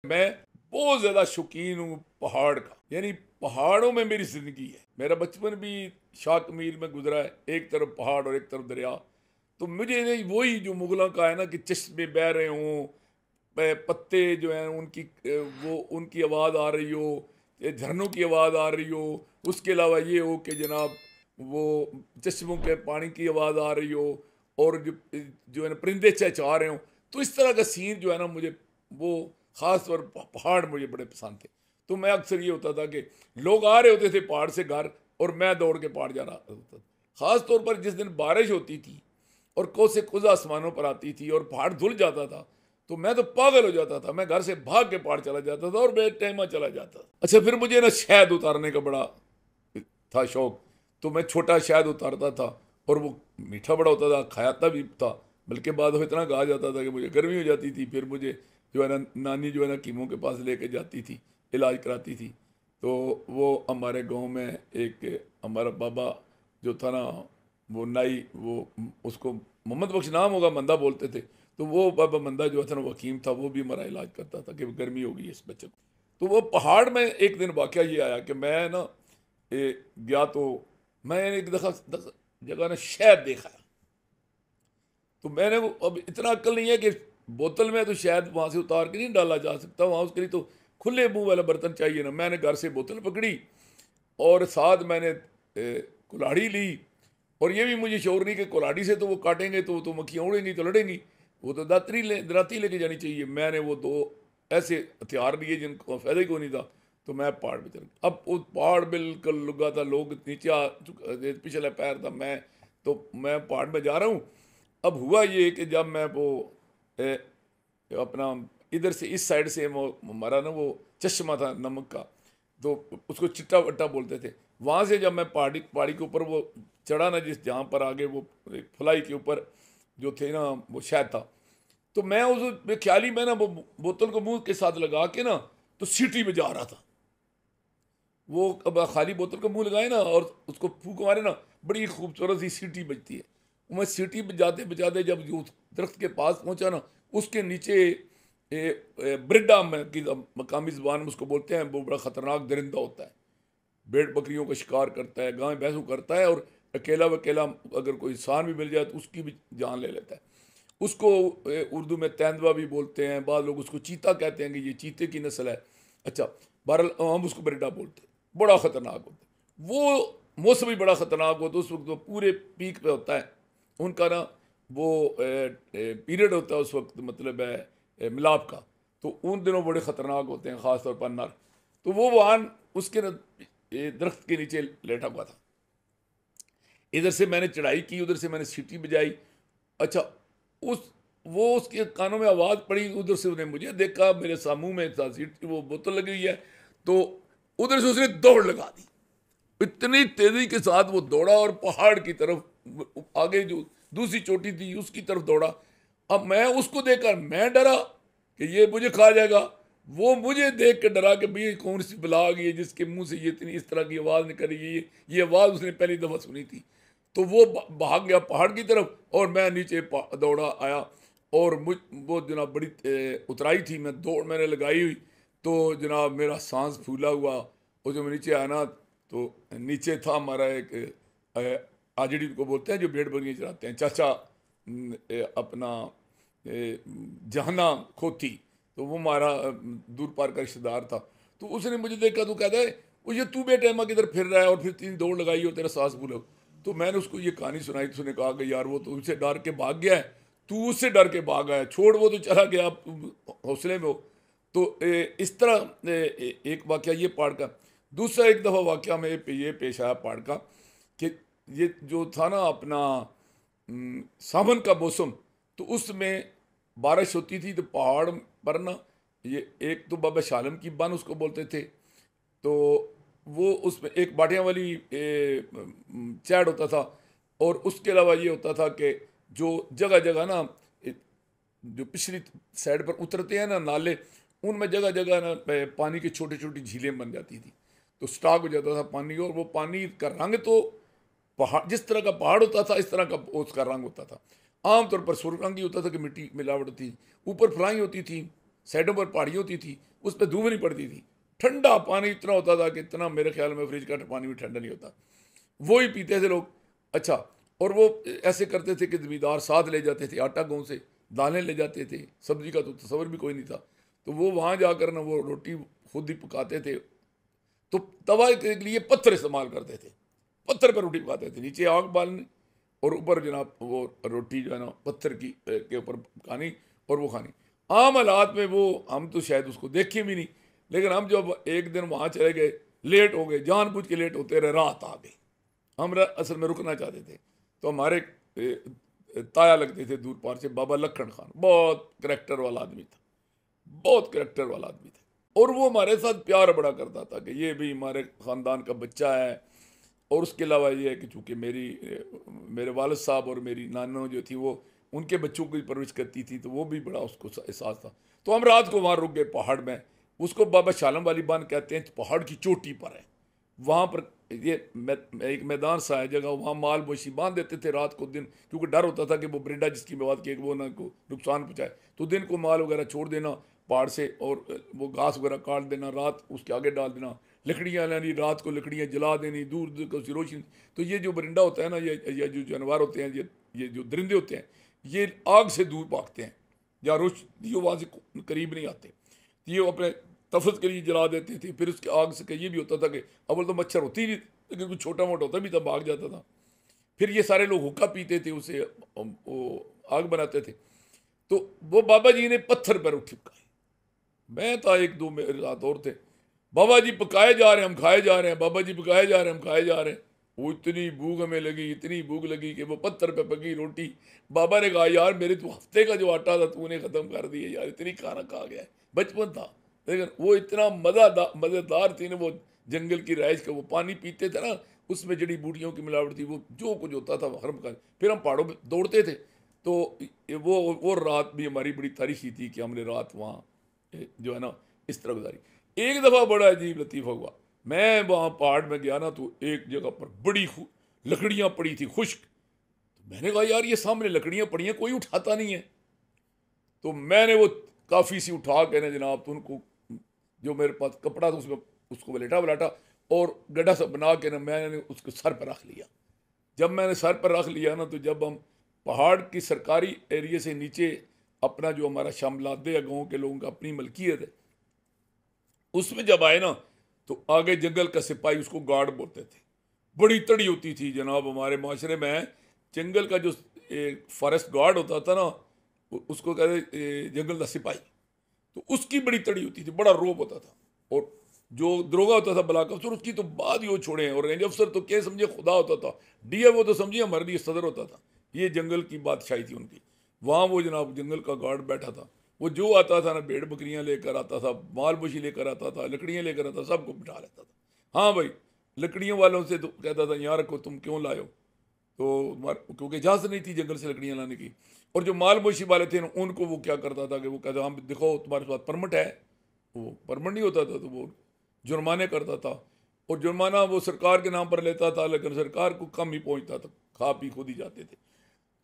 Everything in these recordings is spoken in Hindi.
मैं बहुत ज़्यादा शौकीन हूँ पहाड़ का, यानी पहाड़ों में मेरी ज़िंदगी है। मेरा बचपन भी शाकमीर में गुजरा है, एक तरफ पहाड़ और एक तरफ दरिया। तो मुझे नहीं वही जो मुगलों का है ना कि चश्मे बह रहे हों, पत्ते जो हैं उनकी वो उनकी आवाज़ आ रही हो, झरनों की आवाज़ आ रही हो, उसके अलावा ये हो कि जनाब वो चश्मों के पानी की आवाज़ आ रही हो, और जो है ना परिंदे चहचहा रहे हो। तो इस तरह का सीन जो है ना मुझे वो ख़ास तौर पर पहाड़ मुझे बड़े पसंद थे। तो मैं अक्सर ये होता था कि लोग आ रहे होते थे पहाड़ से घर, और मैं दौड़ के पहाड़ जा रहा होता था। ख़ास तौर पर जिस दिन बारिश होती थी और कोसे कुछ आसमानों पर आती थी और पहाड़ धुल जाता था, तो मैं तो पागल हो जाता था। मैं घर से भाग के पहाड़ चला जाता था और बेटैमा चला जाता था। अच्छा, फिर मुझे ना शहद उतारने का बड़ा था शौक। तो मैं छोटा शहद उतारता था, और वो मीठा बड़ा होता था, खायाता भी था। बल्कि बाद में इतना कहा जाता था कि मुझे गर्मी हो जाती थी, फिर मुझे जो है ना नानी जो है ना कीमों के पास लेके जाती थी, इलाज कराती थी। तो वो हमारे गांव में एक हमारा बाबा जो था ना, वो नाई, वो उसको मोहम्मद बख्श नाम होगा, मंदा बोलते थे। तो वो बाबा मंदा जो था ना, वो हकीम था, वो भी हमारा इलाज करता था कि गर्मी हो गई है इस बच्चे को। तो वो पहाड़ में एक दिन वाकया ये आया कि मैं ना गया, तो मैंने एक दफ़ा जगह ना शहद देखा। तो मैंने वो, अब इतना अक्ल नहीं है कि बोतल में तो शायद वहाँ से उतार के नहीं डाला जा सकता, वहाँ उसके लिए तो खुले मुंह वाला बर्तन चाहिए ना। मैंने घर से बोतल पकड़ी और साथ मैंने कुल्हाड़ी ली। और ये भी मुझे शौर नहीं कि कुल्हाड़ी से तो वो काटेंगे तो मक्खियाँ उड़ेंगी तो लड़ेंगी, वो तो दराती लेके जानी चाहिए। मैंने वो दो ऐसे हथियार लिए जिनको फायदा ही कोई नहीं था। तो मैं पहाड़ पे चल गया। अब वो पहाड़ बिल्कुल लुगा था, लोग नीचे आ चुका, पिछला पैर था मैं। तो मैं पहाड़ में जा रहा हूँ। अब हुआ ये कि जब मैं वो ए, अपना इधर से इस साइड से वो हमारा ना वो चश्मा था नमक का, तो उसको चिट्टा वट्टा बोलते थे। वहाँ से जब मैं पहाड़ी पहाड़ी के ऊपर वो चढ़ा ना, जिस जहाँ पर आगे वो फलाई के ऊपर जो थे ना वो शायद था, तो मैं उस ख्याली में ना वो बोतल को मुंह के साथ लगा के ना तो सीटी में जा रहा था। वो अब खाली बोतल को मुंह लगाए ना और उसको फूक मारे ना, बड़ी खूबसूरत सी सीटी बजती है। मैं सीटी बजाते बजाते जब जो दरख्त के पास पहुंचा ना, उसके नीचे ब्रिड्डा में की मकामी ज़बान में उसको बोलते हैं, वो बड़ा ख़तरनाक दरिंदा होता है। भेड़ बकरियों का शिकार करता है, गाय भैंसों करता है, और अकेला वकेला अगर कोई इंसान भी मिल जाए तो उसकी भी जान ले लेता है। उसको उर्दू में तेंदुआ भी बोलते हैं, बाद लोग उसको चीता कहते हैं कि ये चीते की नस्ल है। अच्छा, बहरहाल हम उसको बरेडा बोलते हैं। बड़ा ख़तरनाक होता है वो, मौसम भी बड़ा ख़तरनाक होता है उस वक्त, वो पूरे पीक पे होता है उनका ना, वो पीरियड होता है उस वक्त, मतलब है मिलाप का। तो उन दिनों बड़े ख़तरनाक होते हैं, ख़ास तौर पर नर। तो वो वाहन उसके ना दरख्त के नीचे लेटा हुआ था। इधर से मैंने चढ़ाई की, उधर से मैंने सीटी बजाई। अच्छा, उस वो उसके कानों में आवाज़ पड़ी, उधर से उसने मुझे देखा, मेरे सामू में था सीट, वो बोतल लगी हुई है। तो उधर से उसने दौड़ लगा दी, इतनी तेजी के साथ वो दौड़ा और पहाड़ की तरफ, आगे जो दूसरी चोटी थी उसकी तरफ दौड़ा। अब मैं उसको देखकर मैं डरा कि ये मुझे खा जाएगा, वो मुझे देख के डरा कि भाई कौन सी बला आ गई है जिसके मुंह से ये इतनी इस तरह की आवाज़ निकल रही है। ये आवाज़ उसने पहली दफ़ा सुनी थी। तो वो भाग गया पहाड़ की तरफ, और मैं नीचे दौड़ा आया। और मुझ वो जनाब बड़ी उतराई थी, मैं दौड़ मैंने लगाई हुई। तो जनाब मेरा सांस फूला हुआ, और जब मैं नीचे आया ना, तो नीचे था हमारा एक आजड़ी को बोलते हैं जो भेड़ बकरियाँ चराते हैं, चाचा अपना जहाना खोती। तो वो हमारा दूर पार का रिश्तेदार था। तो उसने मुझे देखा तो कहता है, वो ये तू बेटैमा किधर फिर रहा है और फिर 3 दौड़ लगाई और तेरा सांस फूला। तो मैंने उसको ये कहानी सुनाई, तो उसने कहा कि यार वो तो उनसे डर के भाग गया है, तू उससे डर के भाग आया, छोड़ वो तो चला गया, आप हौसले में हो। तो इस तरह एक वाक़या ये पहाड़ का। दूसरा एक दफ़ा वाक़या में ये पेश आया पहाड़ का कि ये जो था ना अपना सावन का मौसम, तो उसमें बारिश होती थी। तो पहाड़ पर ना ये एक तो बाबा शालम की बन उसको बोलते थे। तो वो उसमें एक बाटियाँ वाली चैड़ होता था। और उसके अलावा ये होता था कि जो जगह जगह ना जो पिछली साइड पर उतरते हैं ना नाले, उनमें जगह जगह ना पानी की छोटी छोटी झीलें बन जाती थी। तो स्टॉक हो जाता था पानी, और वो पानी का रंग तो पहाड़ जिस तरह का पहाड़ होता था इस तरह का उसका रंग होता था। आमतौर पर सुर्ख रंग ही होता था कि मिट्टी मिलावट थी। ऊपर फलाई होती थी, साइडों पर पहाड़ी होती थी, उस पर धूप नहीं पड़ती थी। ठंडा पानी इतना होता था कि इतना मेरे ख्याल में फ्रिज का पानी भी ठंडा नहीं होता, वो ही पीते थे लोग। अच्छा, और वो ऐसे करते थे कि जमींदार साथ ले जाते थे आटा गाँव से, दालें ले जाते थे, सब्जी का तो तस्वर भी कोई नहीं था, तो वो वहाँ जाकर ना वो रोटी खुद ही पकाते थे। तो तवा के लिए पत्थर इस्तेमाल करते थे, पत्थर पर रोटी पकाते थे, नीचे आग बालनी और ऊपर जनाब वो रोटी जो है ना पत्थर की के ऊपर पकानी और वो खानी। आम हालात में वो हम तो शायद उसको देखे भी नहीं, लेकिन हम जब एक दिन वहाँ चले गए, लेट हो गए, जानबूझ के लेट होते रहे, रात आ गई, हम असल में रुकना चाहते थे। तो हमारे ताया लगते थे दूर पार से, बाबा लखन खान, बहुत करैक्टर वाला आदमी था, बहुत करैक्टर वाला आदमी था, और वो हमारे साथ प्यार बड़ा करता था कि ये भी हमारे ख़ानदान का बच्चा है। और उसके अलावा ये है कि चूँकि मेरे वालिद साहब और मेरी नानो जो थी वो उनके बच्चों की परवरिश करती थी, तो वो भी बड़ा उसको एहसास था। तो हम रात को वहाँ रुक गए पहाड़ में, उसको बाबा शालम वाली बांध कहते हैं, पहाड़ की चोटी पर है। वहाँ पर ये एक मैदान सा है जगह, वहाँ माल मवेशी बांध देते थे रात को, दिन क्योंकि डर होता था कि वो बरिंडा जिसकी मैं बात की वो ना को नुकसान पहुँचाए, तो दिन को माल वगैरह छोड़ देना पहाड़ से और वो घास वगैरह काट देना, रात उसके आगे डाल देना, लकड़ियाँ लानी, रात को लकड़ियाँ जला देनी, दूर दूर को रोशनी। तो ये जो बरिंडा होता है ना, ये जो जानवर होते हैं, ये जो दरिंदे होते हैं, ये आग से दूर भागते हैं या रोशनी वहाँ से करीब नहीं आते, ये अपने तफत के लिए जला देते थे। फिर उसके आग से ये भी होता था कि अव्वल तो मच्छर होती नहीं, लेकिन कुछ छोटा मोटा होता भी था, भाग जाता था। फिर ये सारे लोग हुक्का पीते थे, उसे वो आग बनाते थे। तो वो बाबा जी ने पत्थर पर उठ पकाए, मैं था एक दो मेरे साथ और थे, बाबा जी पकाए जा रहे हैं, हम खाए जा रहे हैं, बाबा जी पकाए जा रहे हैं, हम खाए जा रहे हैं। वो इतनी भूख हमें लगी, इतनी भूख लगी कि वो पत्थर पे पकी रोटी, बाबा ने कहा यार मेरे तो हफ्ते का जो आटा था तूने ख़त्म कर दिया यार, इतनी खाना खा गया है। बचपन था, लेकिन वो इतना मज़ेदार थी ना वो जंगल की रहाइश का। वो पानी पीते थे ना, उसमें जड़ी बूटियों की मिलावट थी, वो जो कुछ होता था हर मकान। फिर हम पहाड़ों पर दौड़ते थे, तो वो रात भी हमारी बड़ी तारीखी थी कि हमने रात वहाँ जो है ना इस तरह गुजारी। एक दफ़ा बड़ा अजीब लतीफ़ा हुआ, मैं वहाँ पहाड़ में गया ना, तो एक जगह पर बड़ी लकड़ियाँ पड़ी थी खुश्क। तो मैंने कहा यार ये सामने लकड़ियाँ पड़ी हैं, कोई उठाता नहीं है। तो मैंने वो काफ़ी सी उठा के ना जनाब, तो उनको जो मेरे पास कपड़ा था उसमें उसको वलेटा और गड्ढा सा बना के ना मैंने उसको सर पर रख लिया। जब मैंने सर पर रख लिया ना, तो जब हम पहाड़ की सरकारी एरिया से नीचे अपना जो हमारा शामलादे या गाँव के लोगों का अपनी मलकियत है उसमें जब आए ना, तो आगे जंगल का सिपाही, उसको गार्ड बोलते थे, बड़ी तड़ी होती थी जनाब हमारे माशरे में। जंगल का जो फॉरेस्ट गार्ड होता था ना, उसको कहते जंगल का सिपाही, तो उसकी बड़ी तड़ी होती थी, बड़ा रोब होता था। और जो दरोगा होता था ब्लॉक अफसर, उसकी तो बाद ही वो छोड़े हैं। और रेंज अफसर तो क्या समझे खुदा होता था, डीएफओ तो समझिए हमारे लिए सदर होता था। ये जंगल की बादशाही थी उनकी। वहाँ वो जनाब जंगल का गार्ड बैठा था, वो जो आता था ना भेड़ बकरियाँ लेकर आता था, माल मवेशी लेकर आता था, लकड़ियाँ लेकर आता, सबको बिठा लेता था। हाँ भाई, लकड़ियों वालों से तो कहता था यहाँ रखो, तुम क्यों लाए हो, तो क्योंकि इजाज़त नहीं थी जंगल से लकड़ियाँ लाने की। और जो माल मवेशी वाले थे ना, उनको वो क्या करता था कि वो कहता हम देखो तुम्हारे पास परमिट है, वो परमिट नहीं होता था तो वो जुर्माने करता था। और जुर्माना वो सरकार के नाम पर लेता था, लेकिन सरकार को कम ही पहुंचता था, खा पी खुद ही जाते थे।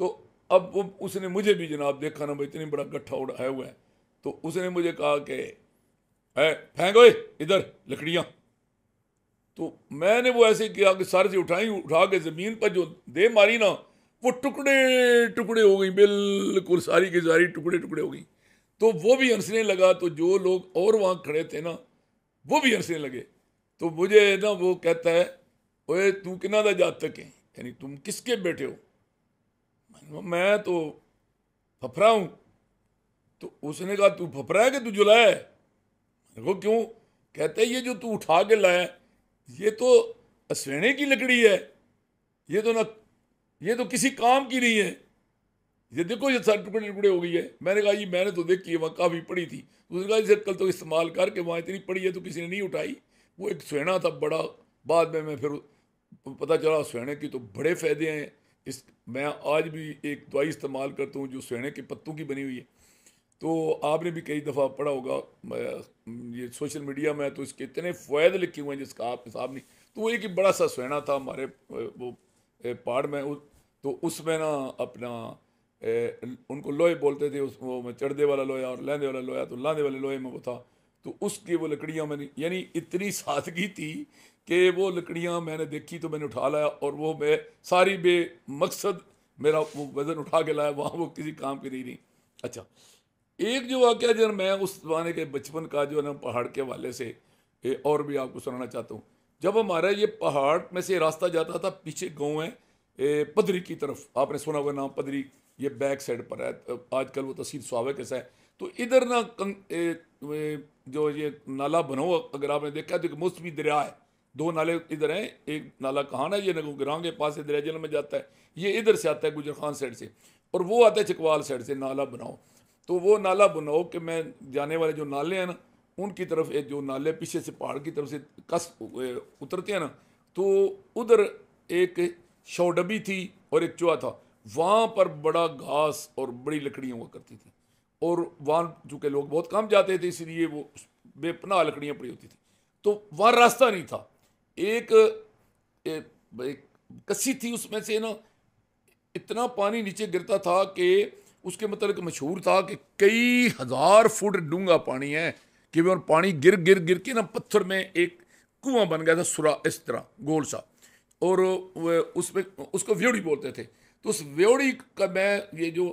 तो अब वो उसने मुझे भी जनाब देखा ना, भाई इतनी बड़ा गट्ठा उड़ाया हुआ है, तो उसने मुझे कहा कि है फेंक ओए इधर लकड़ियाँ। तो मैंने वो ऐसे किया कि सर से उठा के ज़मीन पर जो दे मारी ना, वो टुकड़े टुकड़े हो गई, बिल्कुल सारी की सारी टुकड़े टुकड़े हो गई। तो वो भी हंसने लगा, तो जो लोग और वहाँ खड़े थे ना वो भी हंसने लगे। तो मुझे ना वो कहता है, ओए तू किना दा जातक है, यानी तुम किसके बेटे हो। मैं तो फफरा हूँ। तो उसने कहा तू फफरा है कि तू जुलाया है। वो क्यों, कहते ये जो तू उठा के लाया ये तो असवेणे की लकड़ी है, ये तो ना, ये तो किसी काम की नहीं है, ये देखो ये सारे टुकड़े टुकड़े हो गई है। मैंने कहा ये मैंने तो देखी है, वहाँ काफ़ी पड़ी थी। उसने कहा इसे कल तो इस्तेमाल करके, वहाँ इतनी पड़ी है तो किसी ने नहीं उठाई। वो एक स्वेना था बड़ा, बाद में मैं फिर पता चला स्वेने की तो बड़े फ़ायदे हैं। मैं आज भी एक दवाई इस्तेमाल करता हूँ जो स्वेने के पत्तों की बनी हुई है। तो आपने भी कई दफ़ा पढ़ा होगा ये सोशल मीडिया में, तो इसके इतने फ़ायदे लिखे हुए हैं जिसका आप हिसाब नहीं। तो वो एक बड़ा सा स्वेना था हमारे वो पहाड़ में, तो उसमें ना अपना उनको लोहे बोलते थे, उस वो में चढ़दे वाला लोहा और लांदे वाला लोहा। तो लांदे वाले लोहे में वो था, तो उसकी वो लकड़ियाँ मैंने, यानी इतनी सादगी थी कि वो लकड़ियाँ मैंने देखी तो मैंने उठा लाया, और वो मैं सारी बेमकसद मेरा वो वज़न उठा के लाया, वहाँ वो किसी काम की नहीं। अच्छा, एक जो वाक़या जो मैं उस ज़माने के बचपन का जो है ना पहाड़ के हवाले से और भी आपको सुनाना चाहता हूँ। जब हमारा ये पहाड़ में से रास्ता जाता था, पीछे गाँव है पदरी की तरफ, आपने सुना हुआ नाम पदरी, ये बैक साइड पर है, आजकल वो तहसील स्वावे कैसा है। तो इधर ना जो ये नाला बना हुआ, अगर आपने देखा तो मुस्वी दरिया है, दो नाले इधर हैं, एक नाला कहाना है, ये नगुगरां के पास से दरिया जल में जाता है, ये इधर से आता है गुजर खान साइड से, और वो आता है चकवाल साइड से। नाला बनाओ, तो वो नाला बनाओ कि मैं जाने वाले जो नाले हैं ना, उनकी तरफ एक जो नाले पीछे से पहाड़ की तरफ से कस उतरते हैं ना, तो उधर एक शौडबी थी और एक चूहा था। वहाँ पर बड़ा घास और बड़ी लकड़ियाँ हुआ करती थी, और वहाँ चूँकि लोग बहुत कम जाते थे, इसलिए वो बेपनाह लकड़ियाँ पड़ी होती थी। तो वहाँ रास्ता नहीं था, एक, एक कस्सी थी, उसमें से ना इतना पानी नीचे गिरता था कि उसके मतलब मशहूर था कि कई हजार फुट डूंगा पानी है, कि वो पानी गिर गिर गिर के ना पत्थर में एक कुआं बन गया था, सुरा इस तरह गोल सा, और उसमें उसको व्योड़ी बोलते थे। तो उस व्योड़ी का मैं ये जो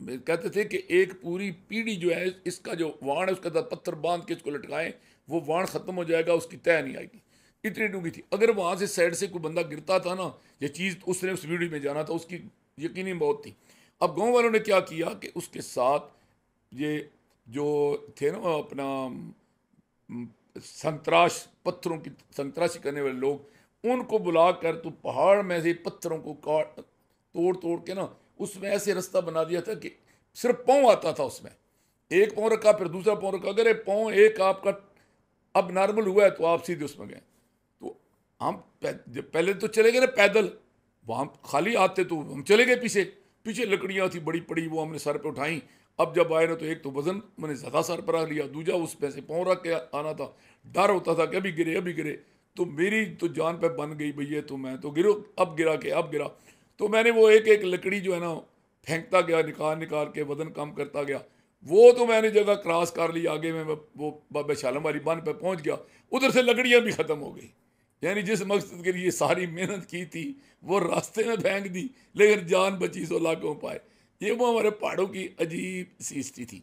कहते थे कि एक पूरी पीढ़ी जो है इसका जो वाण है उसके साथ पत्थर बांध के इसको लटकाएं, वो वाण खत्म हो जाएगा, उसकी तय नहीं आएगी, इतनी डूंगी थी। अगर वहाँ से साइड से कोई बंदा गिरता था ना, ये चीज़ उसने उस व्योड़ी में जाना था, उसकी यकीनी मौत थी। अब गांव वालों ने क्या किया कि उसके साथ ये जो थे ना अपना संतराश, पत्थरों की संतराशी करने वाले लोग, उनको बुलाकर तो पहाड़ में से पत्थरों को काट तोड़ तोड़ के ना उसमें ऐसे रास्ता बना दिया था कि सिर्फ पाँव आता था उसमें, एक पाँव रखा फिर दूसरा पाँव रखा, अगर पाँव एक आपका अब नॉर्मल हुआ है तो आप सीधे उसमें गए। तो हम पहले तो चले गए ना पैदल, वहाँ खाली आते तो हम चले गए पीछे, पीछे लकड़ियाँ थी बड़ी पड़ी, वो हमने सर पे उठाई। अब जब आए ना तो एक तो वजन मैंने ज़्यादा सर पर आ लिया, दूजा उस पे से पाँव रख के आना था, डर होता था कि अभी गिरे अभी गिरे। तो मेरी तो जान पे बन गई भैया, तो मैं तो गिरो, अब गिरा के अब गिरा। तो मैंने वो एक एक लकड़ी जो है ना फेंकता गया, निकाल निकाल के वजन कम करता गया। वो तो मैंने जगह क्रॉस कर ली, आगे में वो बाबा शालम वाली बन पे पहुंच गया, उधर से लकड़ियाँ भी ख़त्म हो गई। यानी जिस मकसद के लिए सारी मेहनत की थी वो रास्ते में फेंक दी, लेकिन जान बची सो लाखों पाए। ये वो हमारे पहाड़ों की अजीब सी हिस्ट्री थी।